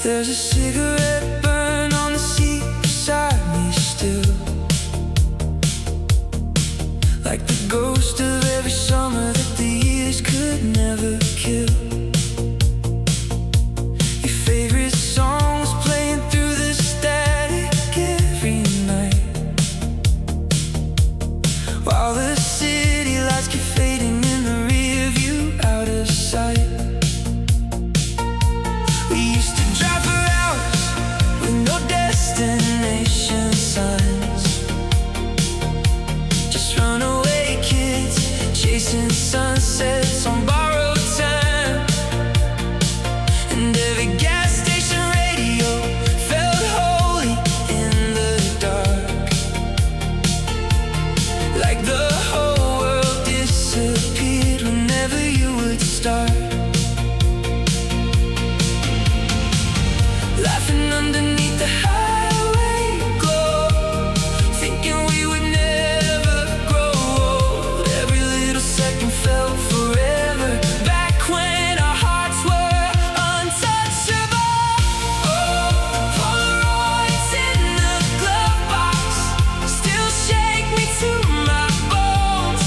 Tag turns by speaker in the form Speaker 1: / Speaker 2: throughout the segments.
Speaker 1: There's a cigarette burn on the seat beside me still, like the ghost of every summer that the years could never kill. Your favorite songs playing through the static every night, while the city lights keep fading in the rear view out of sight. We used to drive for hours with no destination signs, just runaway kids chasing sunsets on borrowed time. And every gas station radio felt holy in the dark, like the whole world disappeared whenever you would start. Laughing underneath the highway glow, thinking we would never grow old. Every little second felt forever, back when our hearts were untouchable. Oh, Polaroids in the glove box still shake me to my bones.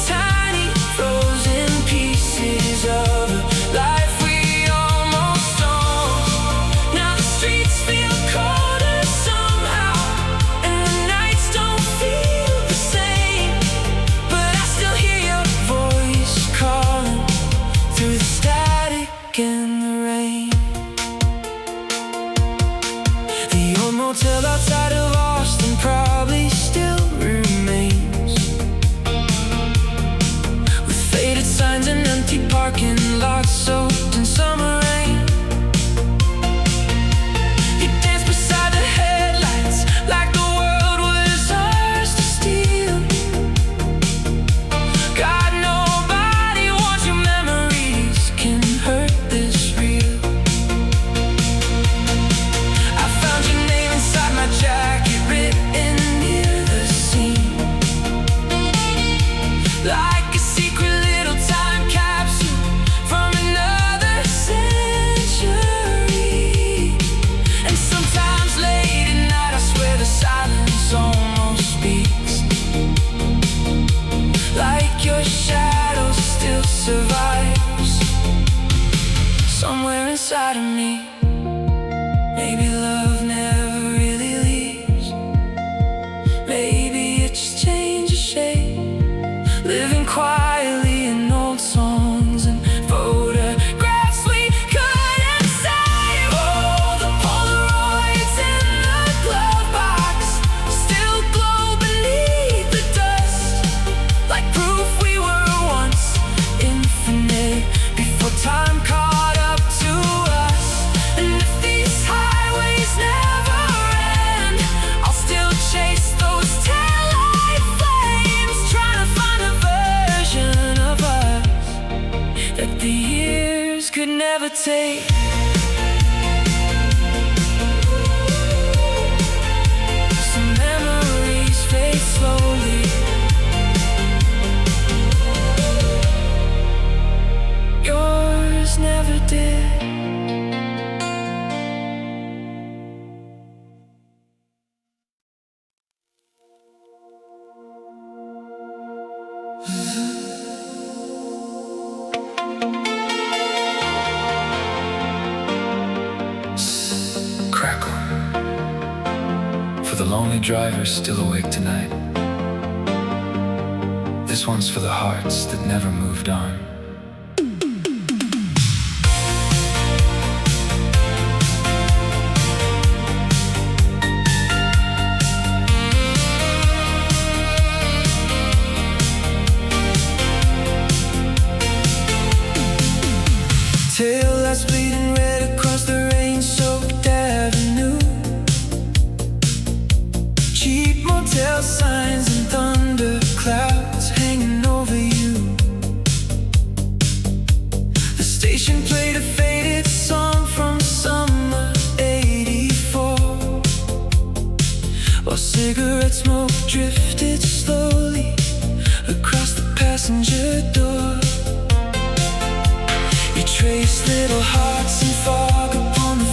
Speaker 1: Tiny frozen pieces of a life we almost owned. Now the streets feel colder somehow, and the nights don't feel the same. But I still hear your voice calling through the static and the rain. The old motel outside of Austin probably still remains, with faded signs and empty parking lots soaked in summer rain. You dance beside the headlights like the world was ours to steal. God, nobody wants your memories can hurt this real. I found your name inside my jacket, written near the seam, like a secret little time capsule from another century. And sometimes late at night I swear the silence almost speaks, like your shadow still survives somewhere inside of me. Maybe love never really leaves, maybe it just changes shape, living quietly in old songs and photographs we couldn't save. Oh, the Polaroids in the glove box still glow beneath the dust, like proof we were once infinite before time caught up to us. And if these highways never end, I'll still chase those taillight flames, trying to find a version of us that the years could never take. Some memories fade slowly, yours never did. Crackle for the lonely driver still awake tonight. This one's for the hearts that never moved on. Tail lights bleeding red across the rain-soaked avenue, cheap motel signs and thunder clouds hanging over you. The station played a faded song from summer '84, while cigarette smoke drifted slowly across the passenger door. You trace little hearts and fog upon the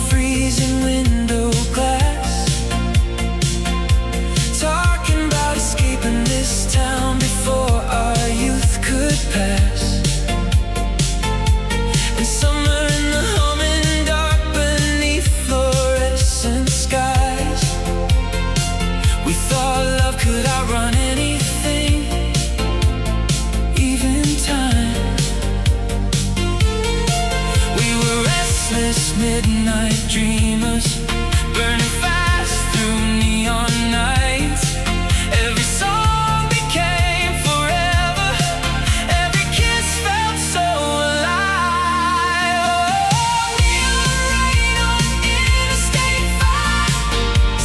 Speaker 1: midnight dreamers, burning fast through neon nights. Every song became forever, every kiss felt so alive. Oh, neon rain on Interstate 5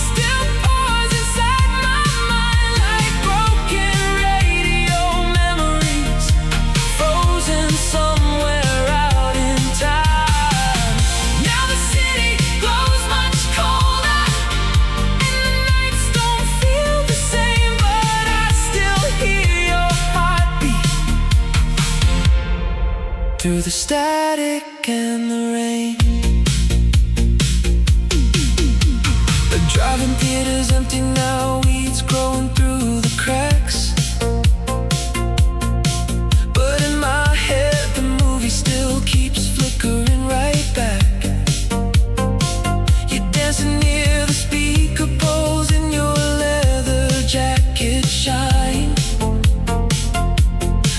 Speaker 1: still pours inside my mind like broken radio memories, frozen somewhere out in time. Now the city glows much colder, and the nights don't feel the same, but I still hear your heartbeat through the static and the rain. The drive-in theater's empty now, weeds growing through the cracks. But in my head the movie still keeps flickering right back. You're dancing near the speaker poles in your leather jacket shine,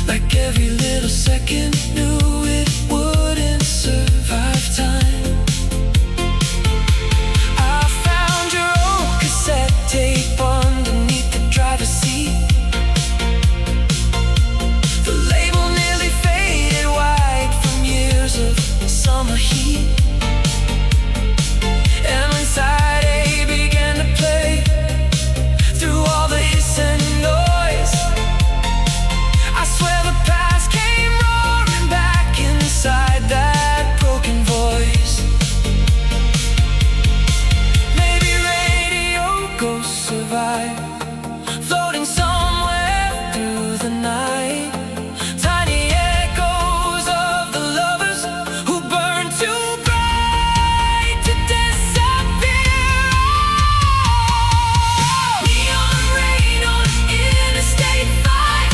Speaker 1: like every little second knew it wouldn't survive time. I found your old cassette tape underneath the driver's seat. The label nearly faded white from years of summer heat. And when side A began to play, through all the hiss and noise, I swear the past came roaring back inside that broken voice. Maybe radio ghosts survive, floating somewhere through the night. Tiny echoes of the lovers who burned too bright to disappear. Neon rain on Interstate 5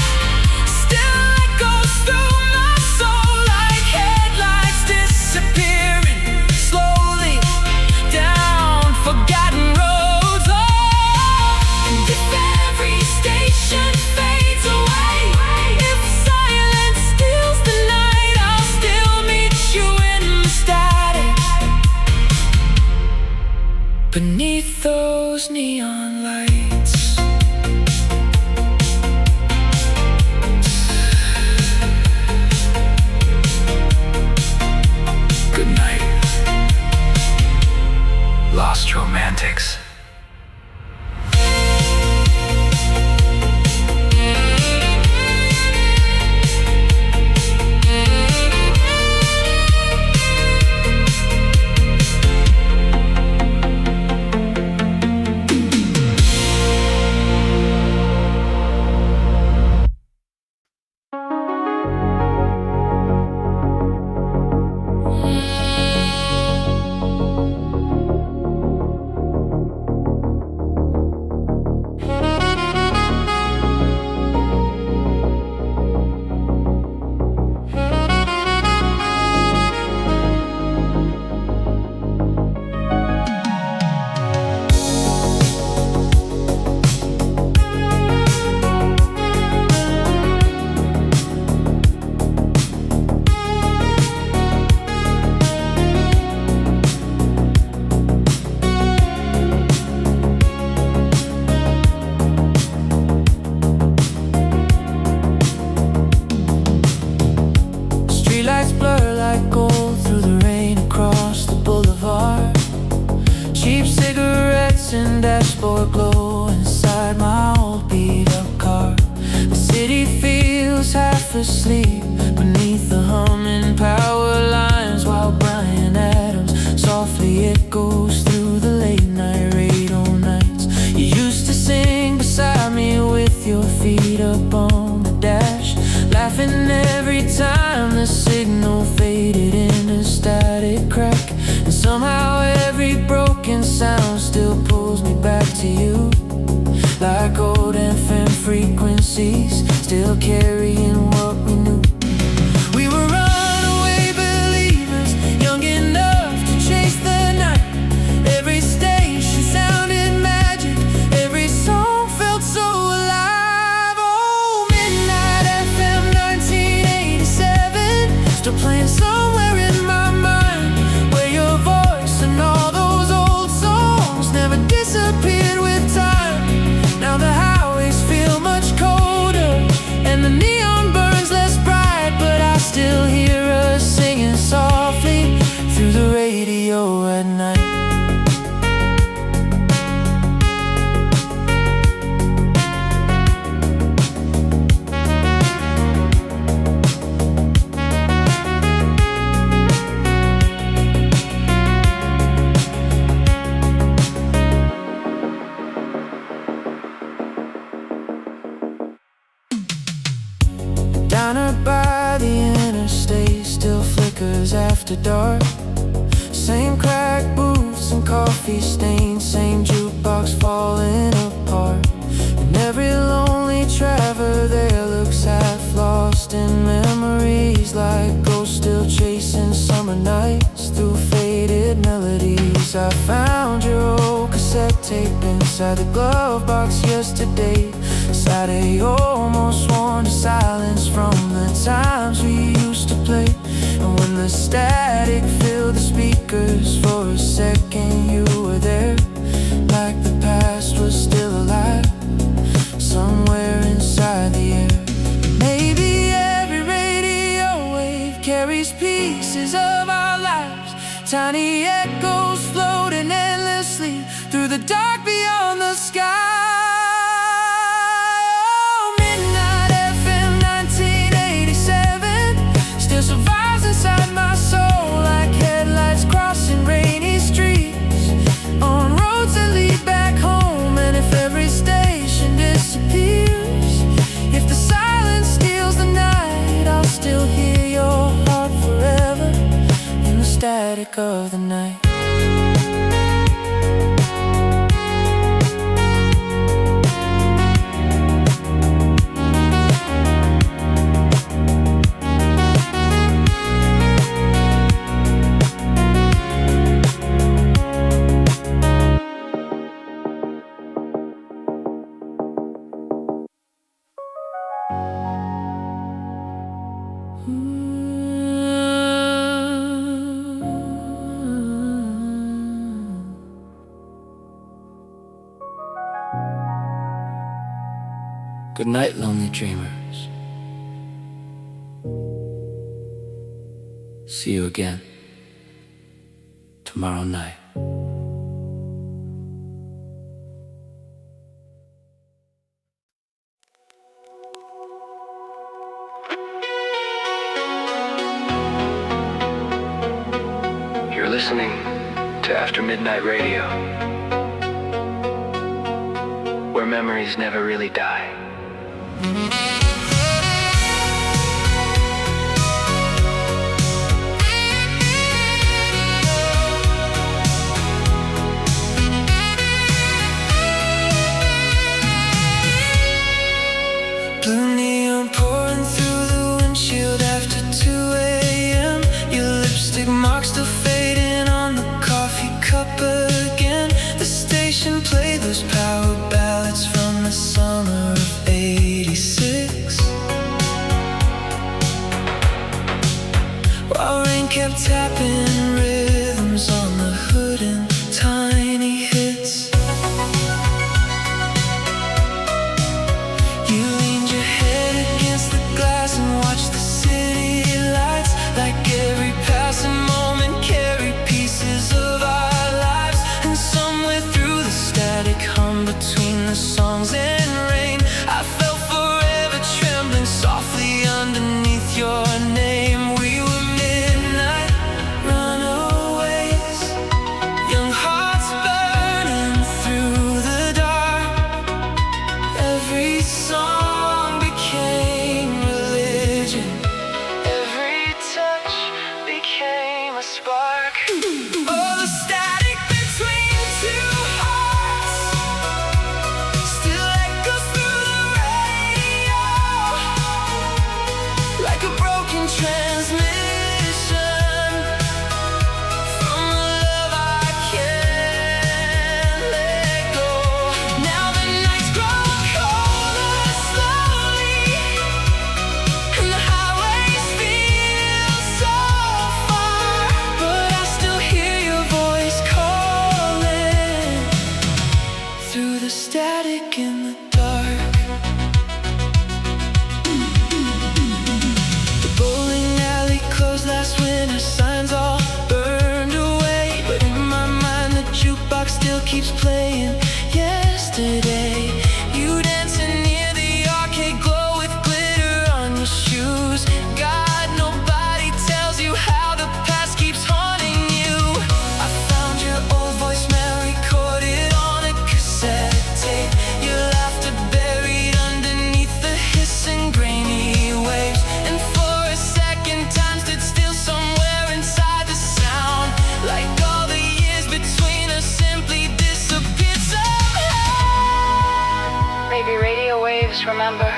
Speaker 1: still echoes through my soul like headlights disappearing slowly down forgotten roads. Oh, and if every station fades away, if silence steals the night, I'll still meet you in the static beneath those neon lights. Good night, lost romantics. Streetlights blur like gold through the rain across the boulevard. Cheap cigarettes and dashboard glow inside my old beat-up car. The city feels half asleep beneath the humming power lines, while Bryan Adams softly echoes through the late-night radio nights. You used to sing beside me with your feet up on the dash, laughing every time the signal faded in a static crack. And somehow every broken sound still pulls me back to you, like old FM frequencies still carrying what we knew. We were runaway believers, young enough to chase the night. Every station sounded magic, every song felt so alive. Oh, Midnight FM 1987, still playing somewhere in my mind, where your voice after dark. Same cracked booths and coffee stains, same jukebox falling apart. And every lonely traveler there looks half lost in memories, like ghosts still chasing summer nights through faded melodies. I found your old cassette tape inside the glove box yesterday. Saturday almost worn to silence from the times we used to play. And when the static filled the speakers, for a second you were there, like the past was still alive, somewhere inside the air. Maybe every radio wave carries pieces of our lives, tiny echoes floating endlessly through the dark beyond the sky. Static of the night. Good night, lonely dreamers. See you again tomorrow night.
Speaker 2: You're listening to After Midnight Radio, where memories never really die.
Speaker 1: Blue neon pouring through the windshield after 2 a.m. Your lipstick marks still fading on the coffee cup again. The station played those power ballads from the summer of '86, while rain kept tapping rhythms on the hood and tiny hits. You leaned your head against the glass and watched the city lights, like every passing moment carried pieces of our lives. And somewhere through the static hum between the songs and rain, I felt forever trembling softly underneath your name. We were midnight runaways, young hearts burning through the dark. Every song became religion, every touch became a spark. Oh, the static between two hearts still echoes through the radio, like a broken transmission from a love I can't let go. Now the nights grow colder slowly, and the highways feel so far, but I still hear your voice calling through the static in the dark. The bowling alley closed last winter, signs all burned away, but in my mind the jukebox still keeps playing yesterday. You dancing near the arcade glow with glitter on your shoes. God, nobody tells you how the past keeps haunting you. I found your old voicemail recorded on a cassette tape, your laughter buried underneath the hissing grainy waves. And for a second time stood still somewhere inside
Speaker 3: always remember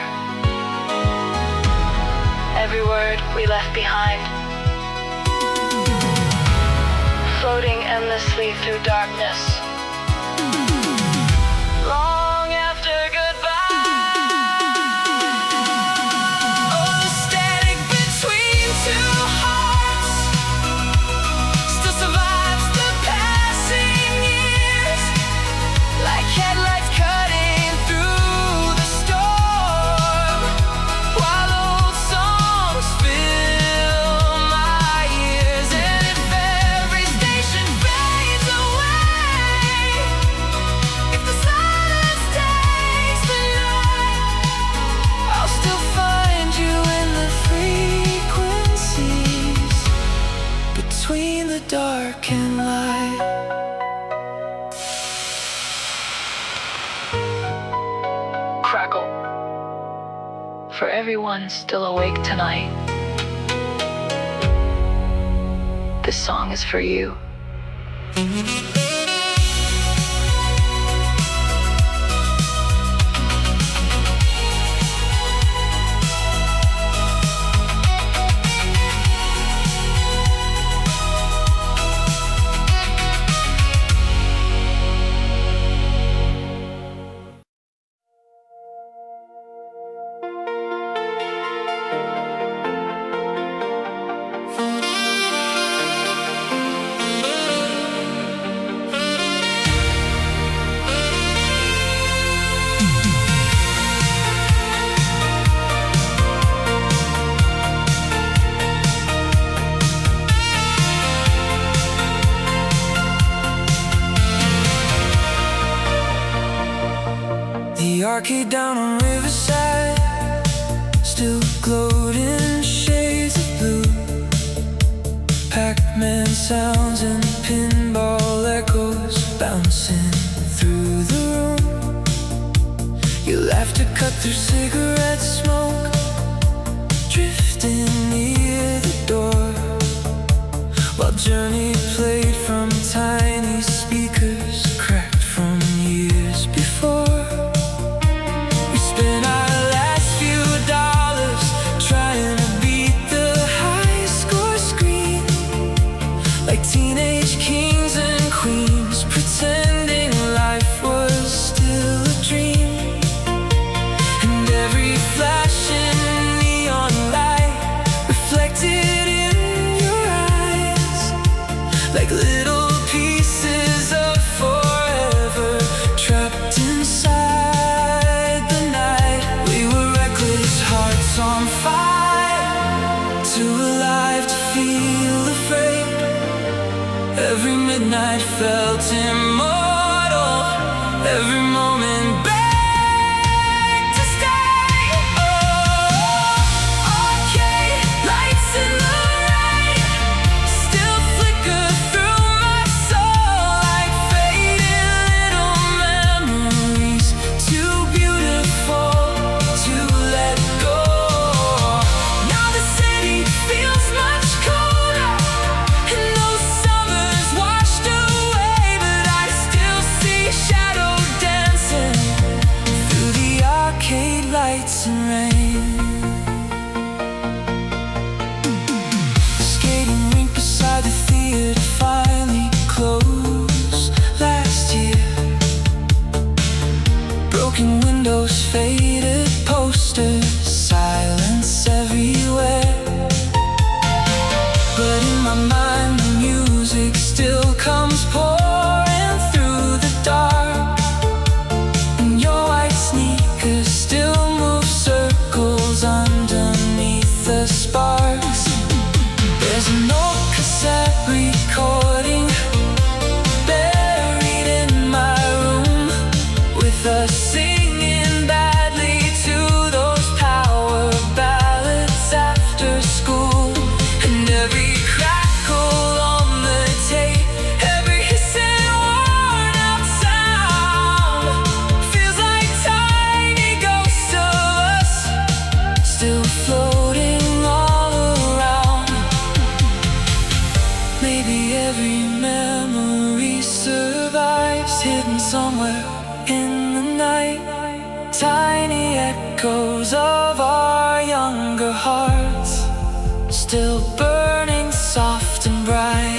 Speaker 3: every word we left behind, floating endlessly through darkness. Long after dark and light. Crackle. For everyone still awake tonight, this song is for you.
Speaker 1: The arcade down on Riverside still glowed in shades of blue. Pac-Man sounds and pinball echoes bouncing through the room. Your laughter cut through cigarette smoke, drifting near the door, while Journey played from tiny speakers cracked from years before. Teenage kings and queens pretending life was still a dream, and every flashing neon light reflected in your eyes like little pieces of forever trapped inside the night. We were reckless, hearts on fire, too alive to feel afraid. Every midnight felt immortal, every moment begged to stay. Oh, arcade lights in the rain still flicker through my soul like faded little memories, too beautiful to let go. Now the city feels much colder, and those summers washed away, but I still see shadow dancing through the arcade lights and rain. The skating rink beside the theater finally closed last year. Broken windows, faded posters, silence everywhere. But in my mind the music still comes pouring through the dark, and your white sneakers still move circles underneath the sparks. There's an old cassette recording buried in my room, with us singing badly to those power ballads after school. And every crackle on the tape, every hissing worn out sound feels like tiny ghosts of us still floating all around. Maybe every memory survives, hidden somewhere in the night, tiny echoes echoes of our younger hearts, still burning soft and bright.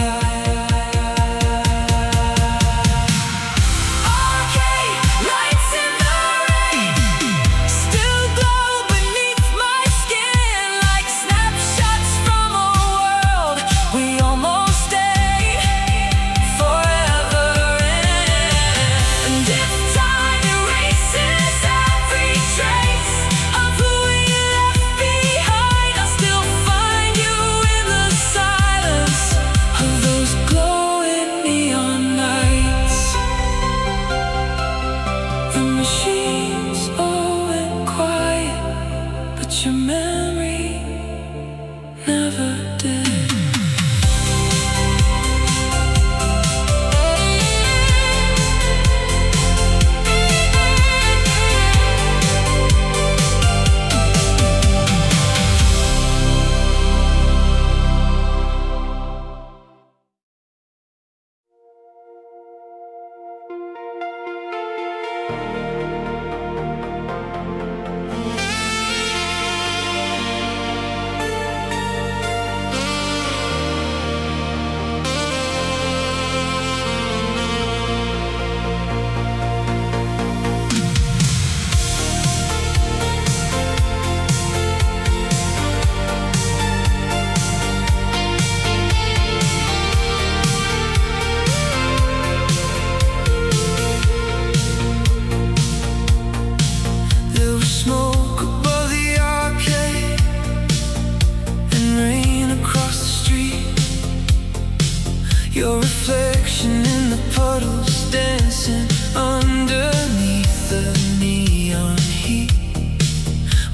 Speaker 1: Your reflection in the puddles, dancing underneath the neon heat.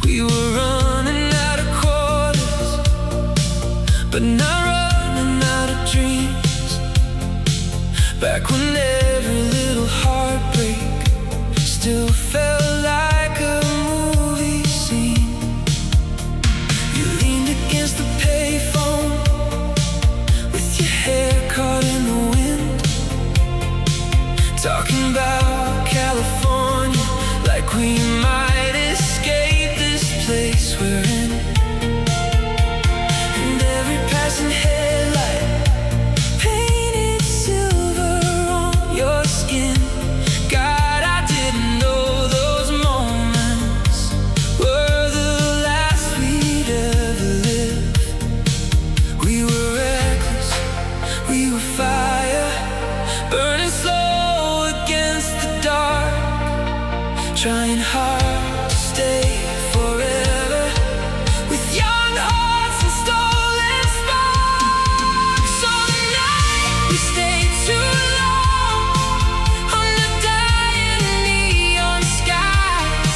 Speaker 1: We were running out of quarters, but not running out of dreams. Back when every little heartbreak still felt like a movie scene. You leaned against the payphone with your hair caught in the wind, talking about California like we might escape this place we're in. And every passing headlight painted silver on your skin. God, I didn't know those moments were the last we'd ever live. We were reckless, we were fire, burning slow against the dark, trying hard to stay forever with young hearts and stolen sparks. So the night we stayed too long under dying neon skies,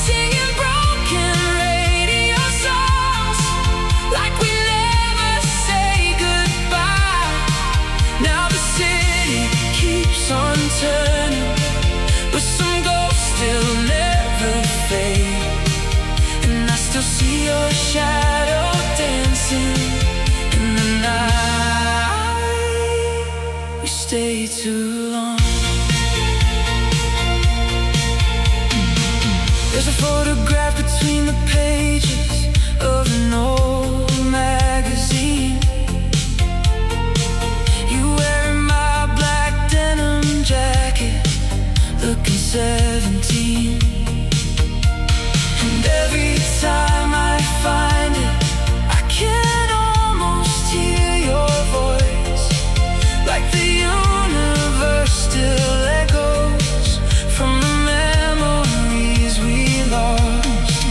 Speaker 1: singing broken radio songs like we never say goodbye. Now the city keeps on turning, but some ghosts still never fade. And I still see your shadow dancing in the night. We stay too long. There's a photograph between the pages of an old magazine. You wearing my black denim jacket, looking 17. And every time I find it, I can almost hear your voice, like the universe still echoes from the memories we lost.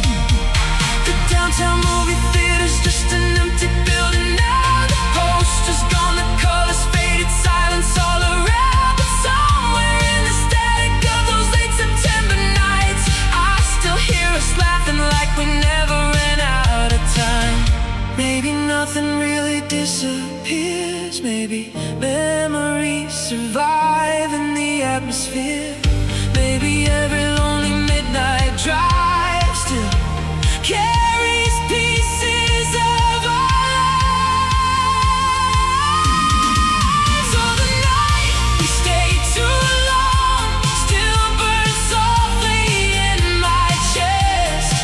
Speaker 1: The downtown movie theater's just an empty building now. The posters gone, the colors faded, silence all around. But somewhere in the static of those late September nights, I still hear us laughing like we never ran out of time. Maybe nothing really disappears, maybe memories survive in the atmosphere. Maybe every lonely midnight drive still carries pieces of our lives. So the night we stayed too long still burns softly in my chest,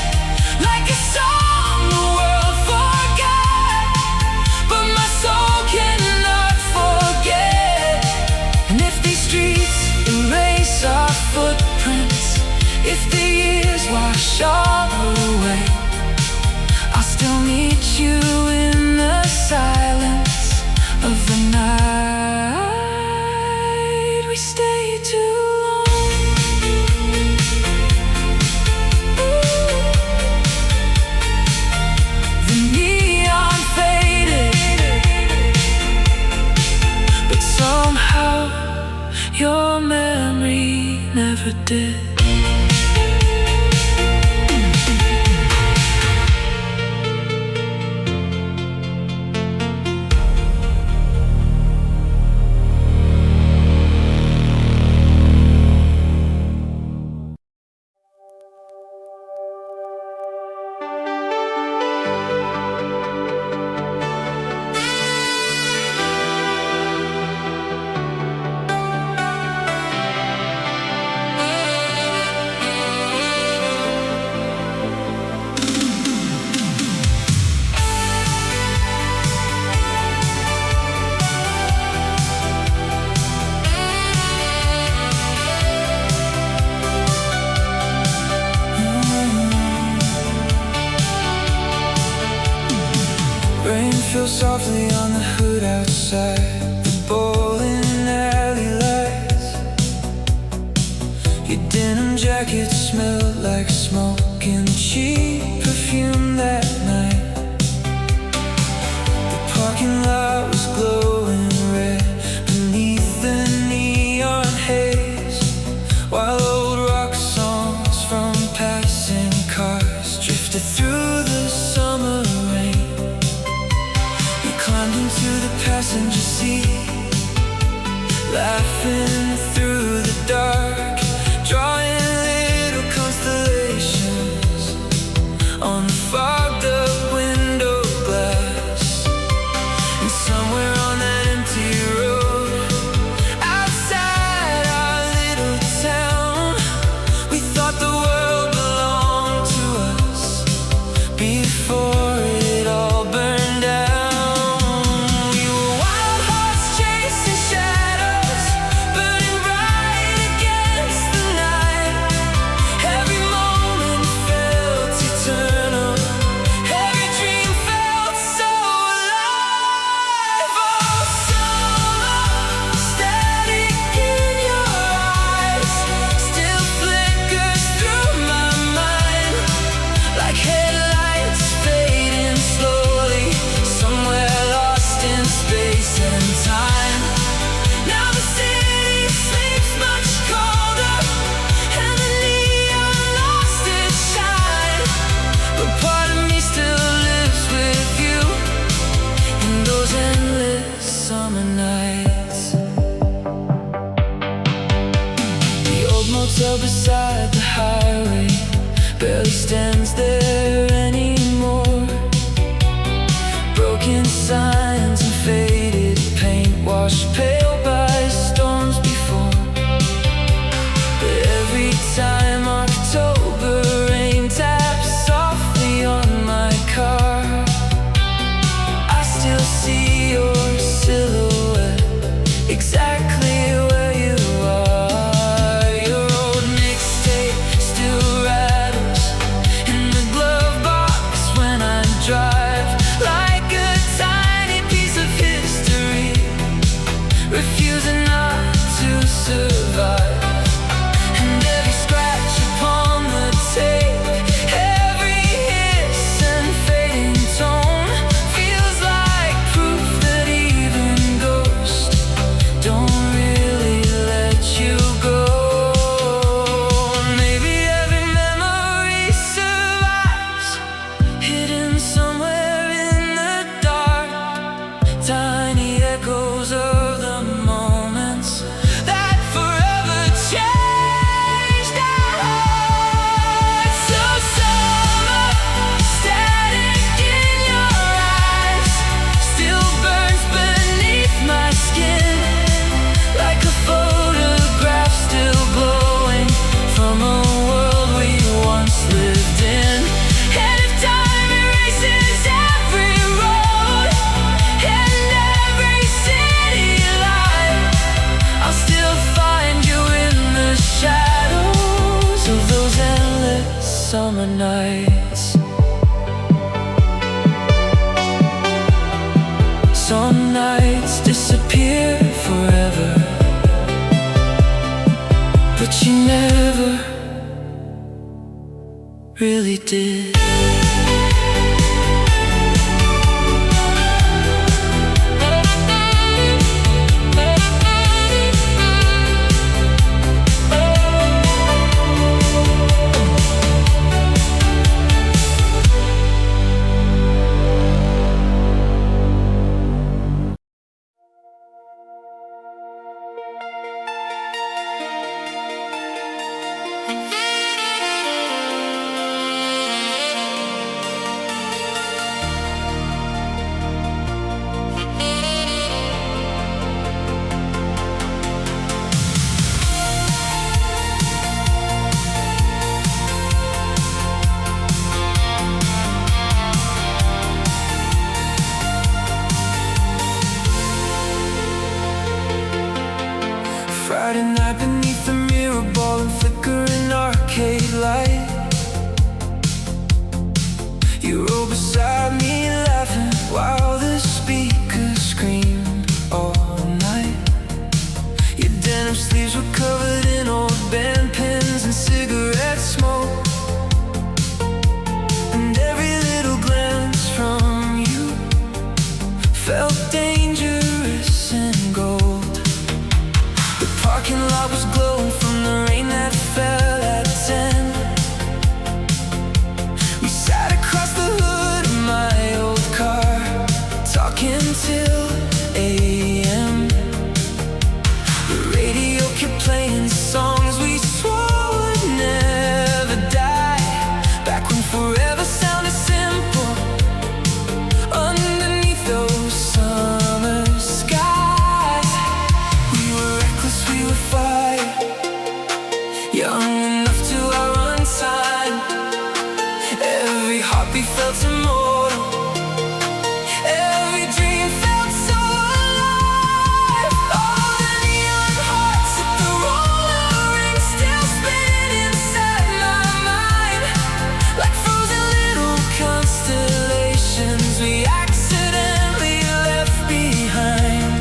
Speaker 1: did.
Speaker 4: Feel softly on the hood outside the bowling alley lights. Your denim jacket smelled like smoke and cheap perfume that night. The parking lot was glowing red beneath the neon haze, while old rock songs from passing cars drifted through the summer rain. Climbed into the passenger seat, laughing through the dark, drawing little constellations on the fogged up window glass. And somewhere on that empty road, outside our little town, we thought the world belonged to us before it all burned down. Beside the highway barely stands there anymore. Broken signs and faded paint washed pale by storms before. But every time October rain taps softly on my car, I still see your silhouette exactly where you are. Refusing not to survive. And every scratch upon the tape, every hiss and fading tone, feels like proof that even ghosts don't really let you go. Maybe every memory survives, hidden somewhere in the dark. Tiny echoes of moments that forever changed our hearts. So summer, static in your eyes, still burns beneath my skin, like a photograph still glowing from a world we once lived in. And if time erases every road and every city light, I'll still find you in the shadows of those endless summer nights. Some nights disappear forever, but you never really did. Friday night beneath the mirror ball and flickering arcade light. You roll beside me laughing while the speakers screamed all night. Your denim sleeves were covered in old band pens and cigarette smoke, and every little glance from you felt dangerous and gold. The parking lot was glowing from the rain that fell at 10. We sat across the hood of my old car, talking till AM. The radio kept playing songs we swore would never die, back when forever sounded simple underneath those summer skies. We were reckless, we were fire, young enough to outrun time. Every heartbeat felt immortal, every dream felt so alive. All the neon hearts at the roller rink still spinning inside my mind, like frozen little constellations we accidentally left behind.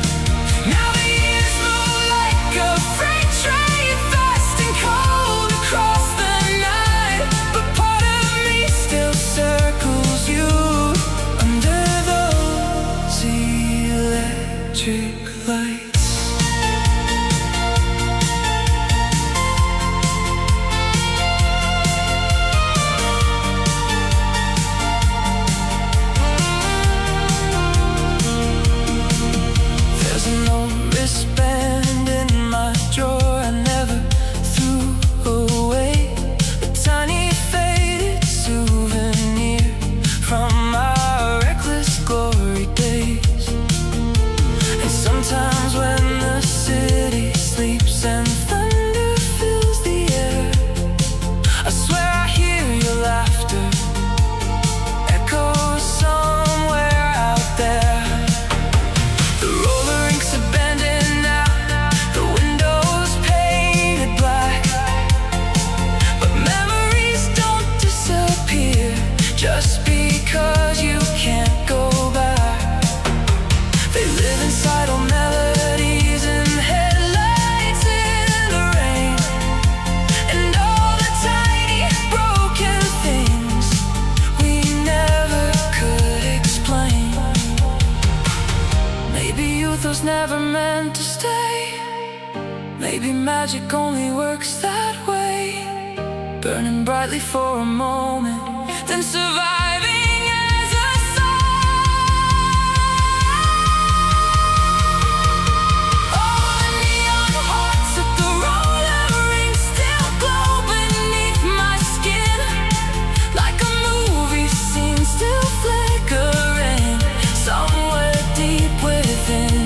Speaker 4: Now the years move like a freight train, fast and cold across the night, but part of me still circles you under those electric lights. There's an old wristband in my drawer I never threw away, a tiny faded souvenir from our reckless glory days. And sometimes when the city sleeps and thunder fills the air, I swear I hear your laughter echo somewhere out there. The roller rinks abandoned now, the windows painted black, but memories don't disappear just because you can't go back. They live inside old melodies and headlights in the rain, and all the tiny broken things we never could explain. Maybe youth was never meant to stay, maybe magic only works that way, burning brightly for a moment, then surviving as a song. All the neon hearts at the roller rink still glow beneath my skin, like a movie scene still flickering somewhere deep within.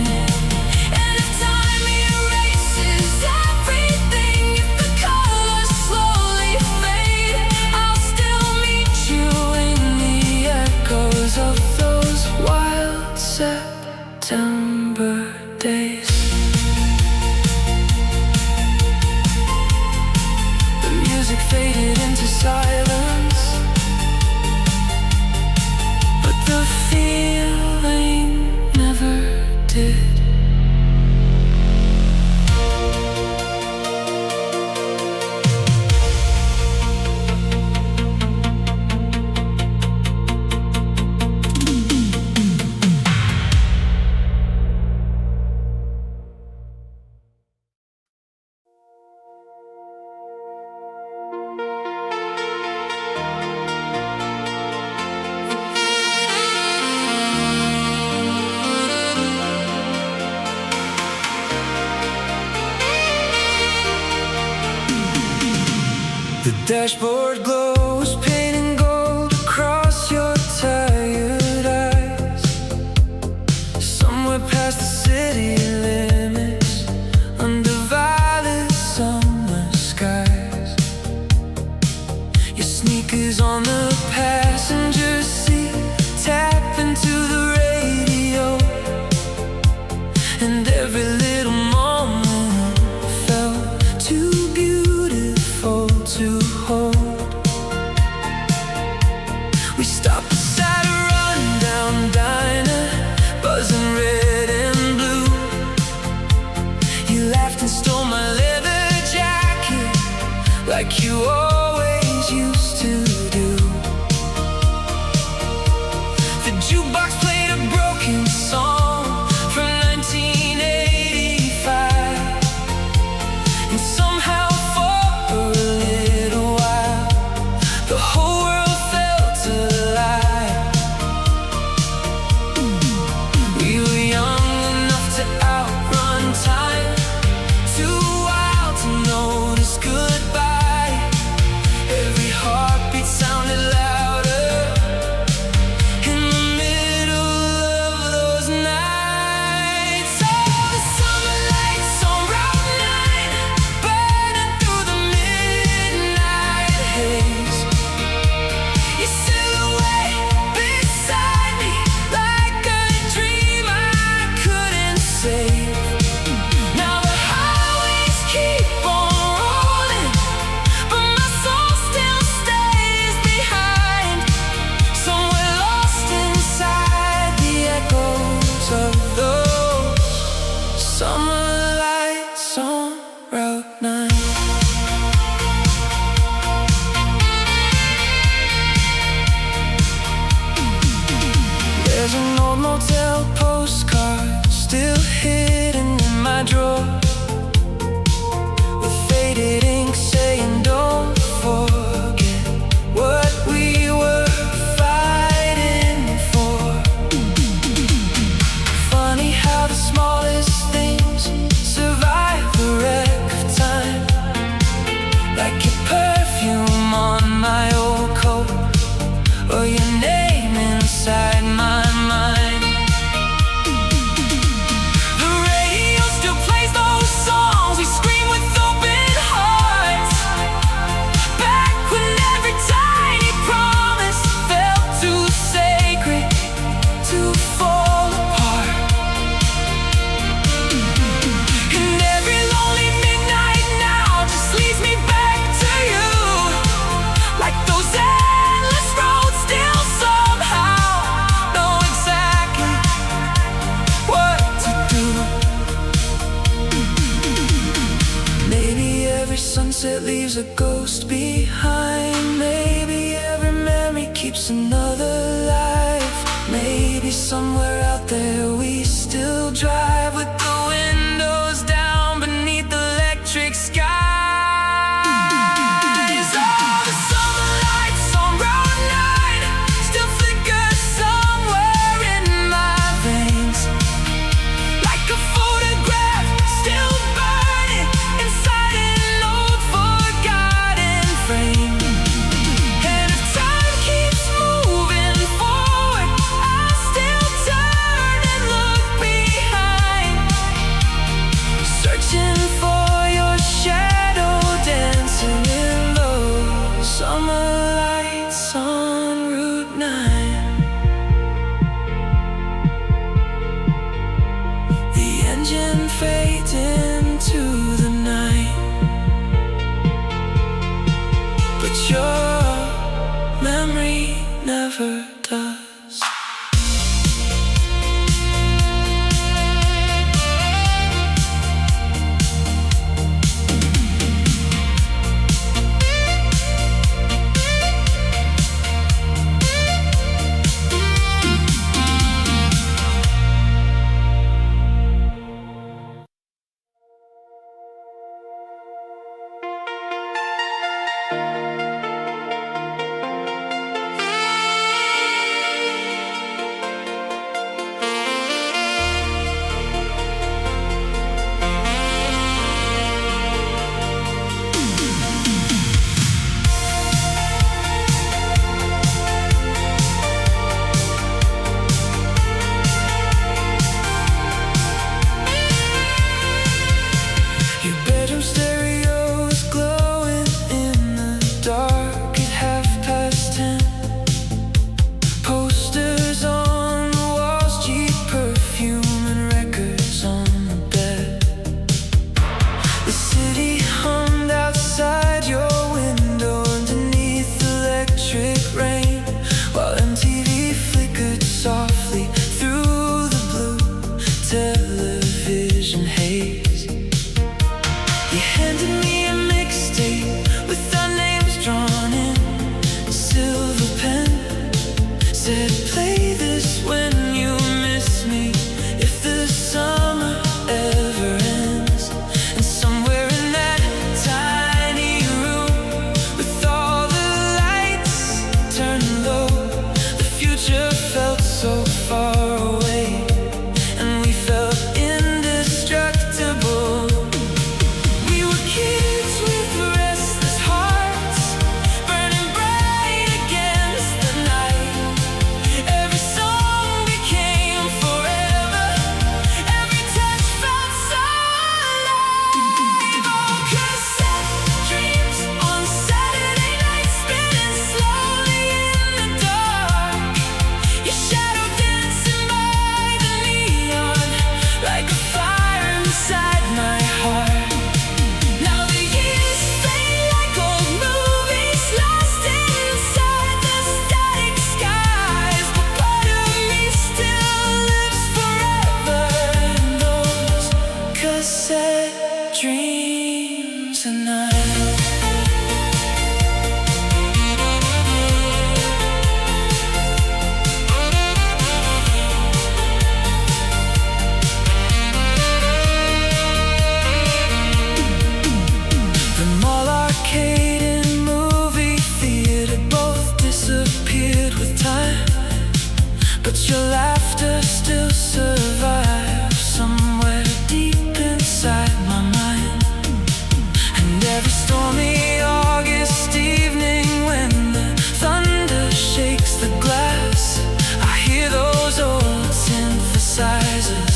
Speaker 4: And if time erases everything, if the colors slowly fade, I'll still meet you in the echoes of those wild September days. The music faded into silence, but the feeling never did. The dashboard glows, painting gold across your tired eyes. Somewhere past the city limits, under violet summer skies. Your sneakers on the passenger seat, tap into the radio, and every little moment felt like you always used to do. The jukebox played a broken song from 1985, and somehow for a little while the whole world felt alive. We were young enough to outrun time, too wild to notice goodbye. Every heartbeat sounded louder in the middle of those nights. Oh, the summer lights on Route 9, burning through the midnight haze. Your silhouette beside me, like a dream I couldn't save. Now the highways keep on rolling, but my soul still stays behind, somewhere lost inside the echoes of those summer lights on Route 9. There's an old motel postcard still hidden in my drawer, with faded ink saying don't forget what we were fighting for. Funny how the smallest things survive the wreck of time, like your perfume on my old coat, or your name inside my mind. The radio still plays those songs we scream with open hearts, back when every tiny promise felt too sacred to fall apart. And every lonely midnight now just leads me back to you, like those endless roads still somehow know exactly what to do. Maybe every sunset leaves a ghost behind. Maybe every memory keeps another life. Maybe somewhere out there we still drive with the windows down beneath electric skies. Oh, the summer lights on Route 9 still flicker somewhere in my veins, like a photograph still burning inside an old forgotten frame. And if time keeps moving forward, I still turn and look behind.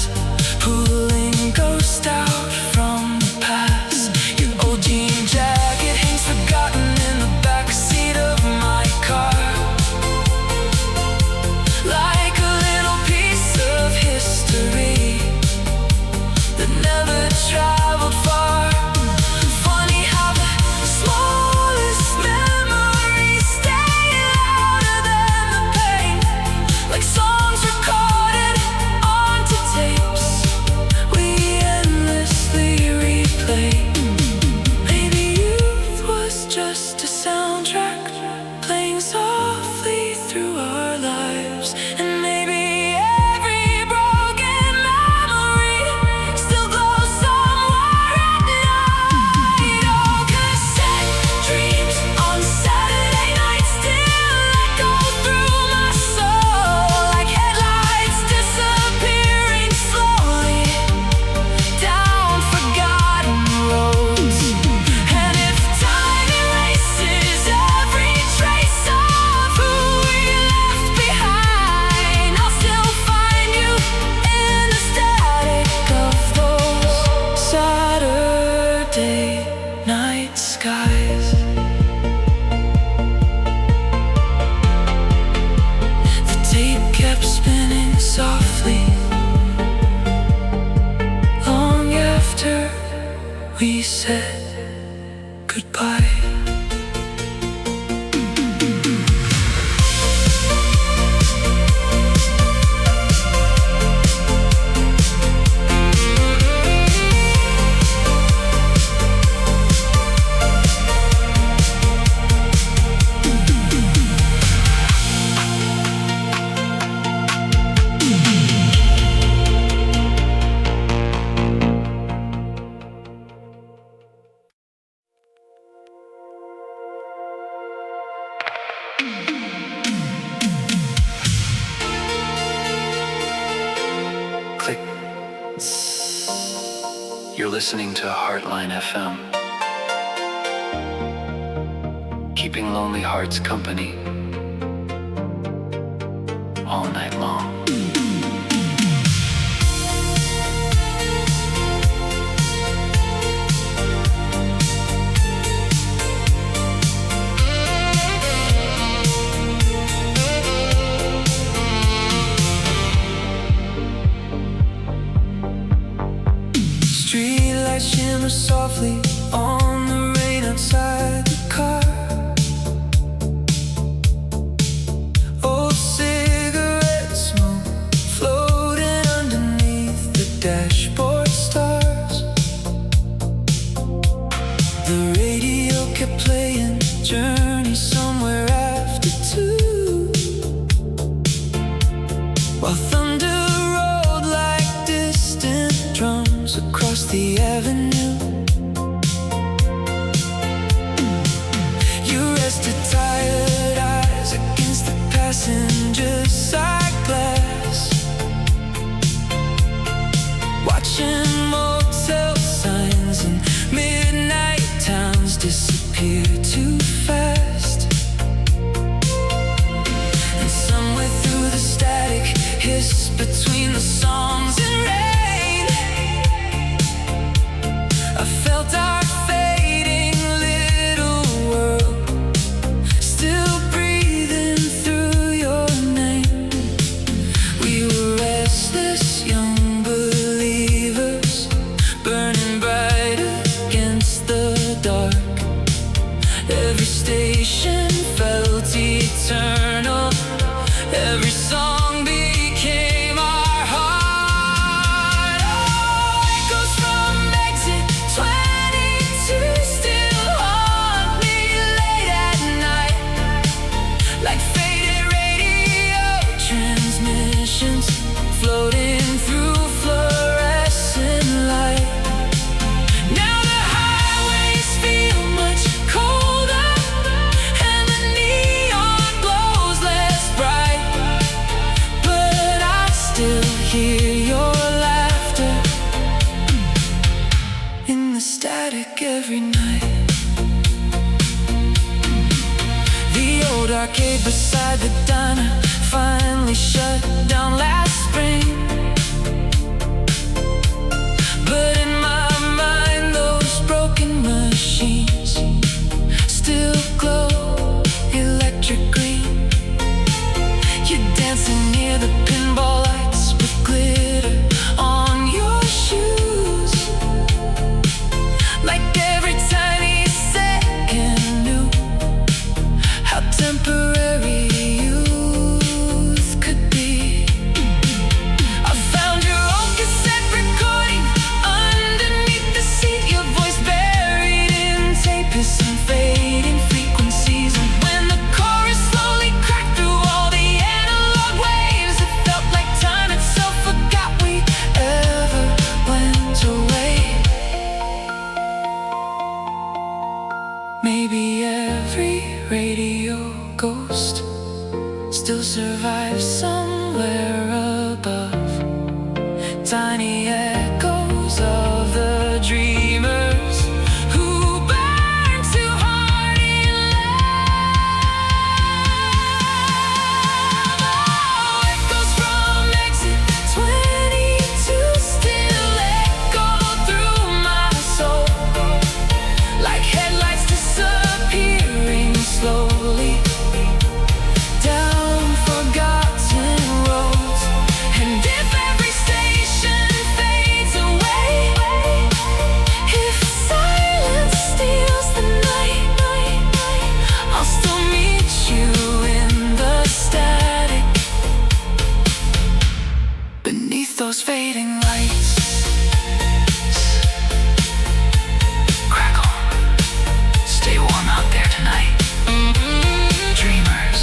Speaker 4: glass, pulling ghosts out from the past. Your old jean jacket hangs forgotten in the backseat of my car, like a little piece of history that never traveled far. Funny how the smallest memories stay louder than the pain, like songs recorded onto tapes we endlessly replay. Maybe youth was just a soundtrack playing softly through our lives, and maybe every broken memory still glows somewhere at night. Oh, cassette dreams on Saturday nights still echo through my soul, like headlights disappearing slowly down forgotten roads. And if time erases every trace of who we left behind, I'll still find you in the static of those Saturday night skies. The tape kept spinning softly long after we said goodbye.
Speaker 2: Click. You're listening to Heartline FM, keeping lonely hearts company all night long.
Speaker 4: Streetlights shimmer softly on the rain outside the car. Old cigarette smoke floating underneath the dashboard stars. The radio kept playing Journey somewhere after 2, while thunder rolled like distant drums across the avenue. You rested tired eyes against the passenger side glass, watching motel signs and midnight towns disappear too fast. And somewhere through the static hiss between the songs and rain, I felt our fading little world still breathing through your name. We were restless young believers, burning bright against the dark. Every station felt eternal, every song became our heart. Oh, echoes from exit 22 still haunt me late at night, like faded radio transmissions floating through fluorescent light. Now the highways feel much colder, and the neon glows less bright, but I still hear your laughter in the static every night. The old arcade beside the diner finally shut down last spring.
Speaker 1: tiny echoes of the dreamers who burn too hard in love. Oh, echoes from exit 22 still echo through my soul, like headlights disappearing slowly down forgotten roads. And if every station fades away, if silence steals the night, I'll still meet you in the static beneath those fading lights. Crackle, stay warm out there tonight, dreamers.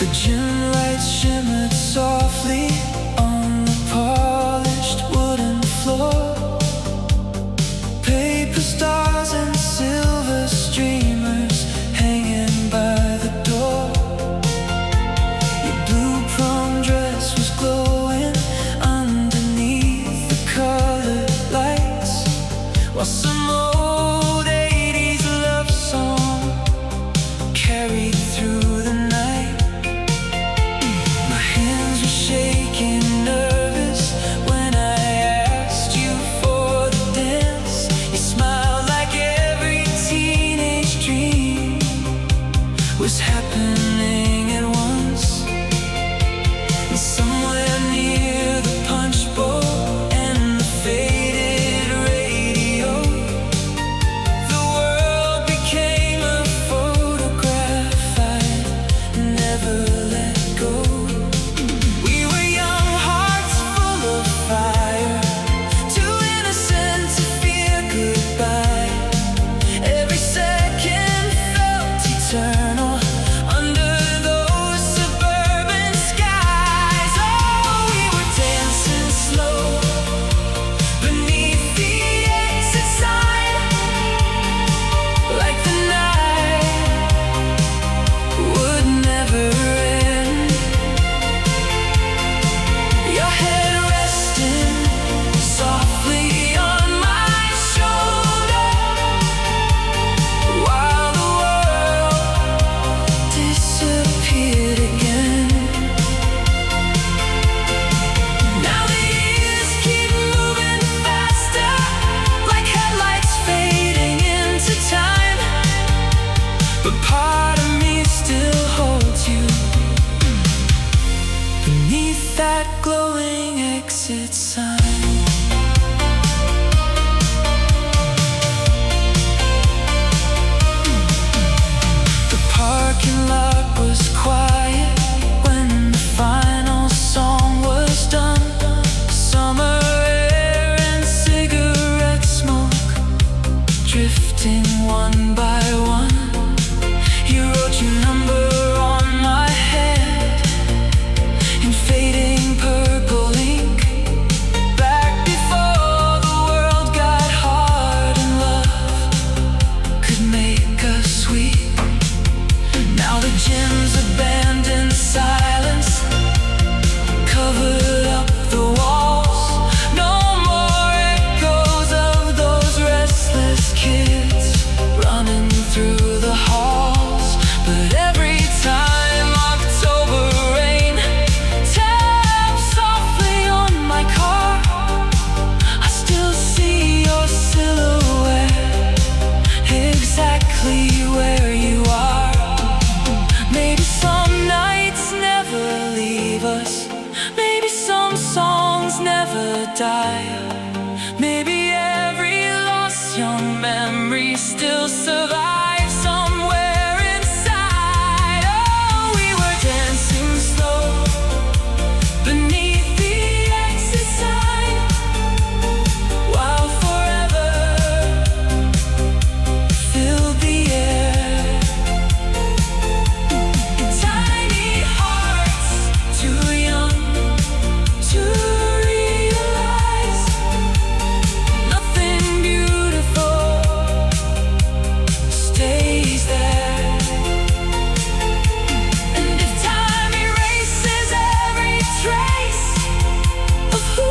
Speaker 1: The gym lights shimmered softly on the polished wooden floor. Paper stars and silver streamers hanging by the door. Your blue prom dress was glowing underneath the colored lights, while some old 80s love song carried through the night. My hands were shaking, nervous when I asked you for the dance. You smiled like every teenage dream was happening at once. And somewhere near the punch bowl and the faded radio, the world became a photograph I'd never let go. We were young, hearts full of fire, too innocent to fear goodbye. Every second felt eternal under those suburban skies. Oh, we were dancing slow beneath the exit sign, like the night would never end. Your head resting softly on my shoulder, while the world disappeared again. Now the years keep moving faster, like headlights fading into time. But part of me still holds you beneath that glowing exit sign. The parking lot was quiet when the final song was done. Summer air and cigarette smoke drifting one by one. You wrote your number on my head in fading purple ink.
Speaker 4: die. Maybe every lost young memory still survives somewhere inside. Oh, we were dancing slow beneath the exit sign, while forever filled the air. Tiny hearts, too young to realize nothing beautiful stays there. And if time erases every trace of who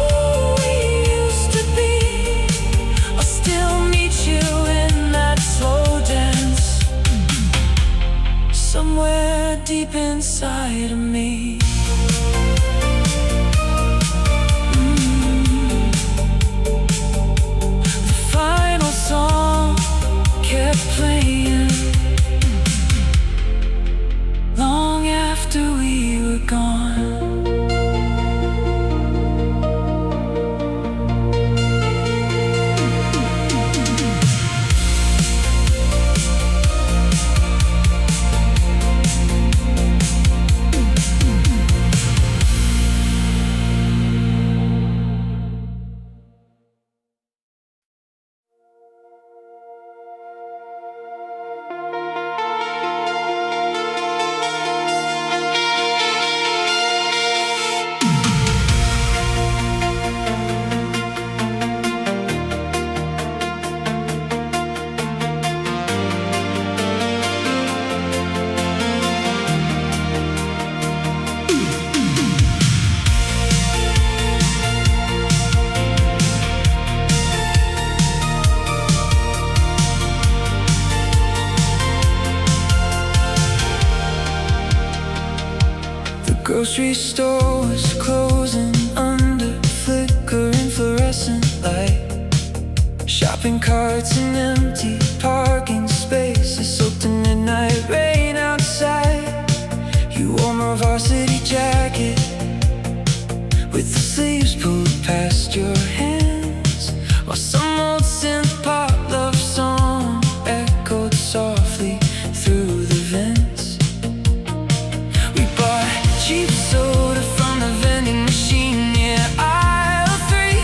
Speaker 4: we used to be, I'll still meet you in that slow dance, somewhere deep inside of me. The final song kept playing long after we were gone. The grocery store was closing under flickering fluorescent light. Shopping carts and empty parking spaces soaked in midnight rain outside. You wore my varsity jacket with the sleeves pulled past your hands, while some old synth-pop love song echoed softly through the vents. We bought cheap soda from the vending machine near aisle 3,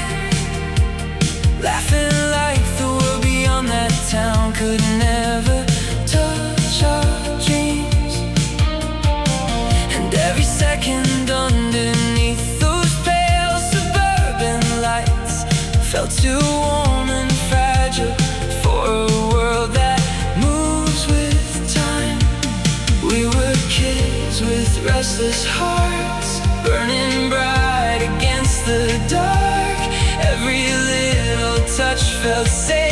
Speaker 4: laughing like the world beyond that town could never touch our dreams. And every second underneath those pale suburban lights felt too warm and fragile for a world that moves with time. We were kids with restless hearts, burning bright against the dark. Every little touch felt safe.